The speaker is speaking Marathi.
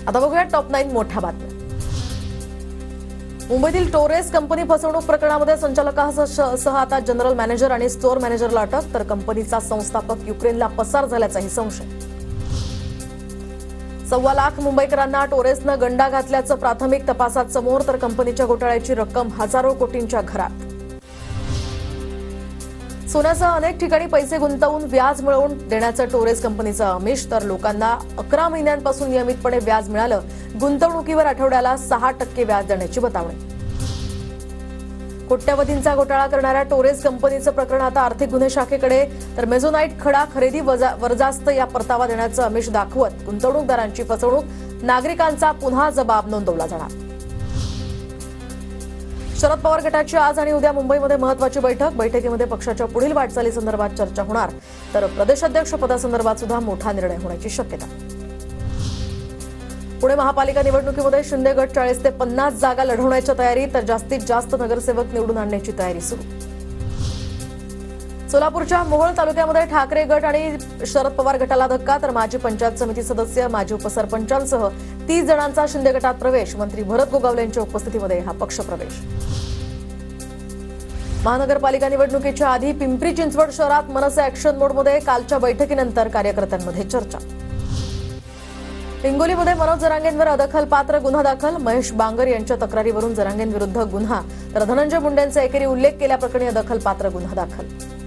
आता बघूया टॉप 9 मोठ्या बातम्या। मुंबईतील टोरेस कंपनी फसवणूक प्रकरणामध्ये संचालकासह आता जनरल मॅनेजर आणि स्टोअर मॅनेजरला अटक, तर कंपनीचा संस्थापक युक्रेनला पसार झाल्याचाही संशय। 1.25 लाख मुंबईकरांना टोरेसनं गंडा घातल्याचं प्राथमिक तपासात समोर, तर कंपनीच्या घोटाळ्याची रक्कम हजारो कोटींच्या घरात। सोन्यासह अनेक ठिकाणी पैसे गुंतवून व्याज मिळवून देण्याचं टोरेस कंपनीचं आमिष, तर लोकांना 11 महिन्यांपासून नियमितपणे व्याज मिळालं। गुंतवणुकीवर आठवड्याला 6% व्याज देण्याची बतावणी। कोट्यवधींचा घोटाळा करणाऱ्या टोरेस कंपनीचं प्रकरण आता आर्थिक गुन्हे शाखेकडे, तर मेझोनाईट खडा खरेदी वरजास्त या परतावा देण्याचं आमिष दाखवत गुंतवणूकदारांची फसवणूक, नागरिकांचा पुन्हा जबाब नोंदवला जाणार। शरद पवार गटाची आज आणि उद्या मुंबईमध्ये महत्त्वाची बैठकीमध्ये पक्षाच्या पुढील वाटचालीसंदर्भात चर्चा होणार, तर प्रदेशाध्यक्ष पदासंदर्भात सुद्धा मोठा निर्णय होण्याची शक्यता। पुणे महापालिका निवडणुकीमध्ये शिंदे गट 40 ते 50 जागा लढवण्याच्या तयारी, तर जास्तीत जास्त नगरसेवक निवडून आणण्याची तयारी सुरू। सोलापूरच्या मोहोळ तालुक्यामध्ये ठाकरे गट आणि शरद पवार गटाला धक्का, तर माजी पंचायत समिती सदस्य, माजी उपसरपंचांसह 30 जणांचा शिंदे गटात प्रवेश। मंत्री भरत गोगावले यांच्या उपस्थितीमध्ये हा पक्षप्रवेश। महानगरपालिका निवडणुकीच्या आधी पिंपरी चिंचवड शहरात मनसे ऍक्शन मोडमध्ये, कालच्या बैठकीनंतर कार्यकर्त्यांमध्ये चर्चा। हिंगोलीमध्ये मनोज जरांगेंवर अदखलपात्र गुन्हा दाखल, महेश बांगर यांच्या तक्रारीवरून जरांगेंविरुद्ध गुन्हा, तर धनंजय मुंडेंचा एकेरी उल्लेख केल्याप्रकरणी अदखलपात्र गुन्हा दाखल।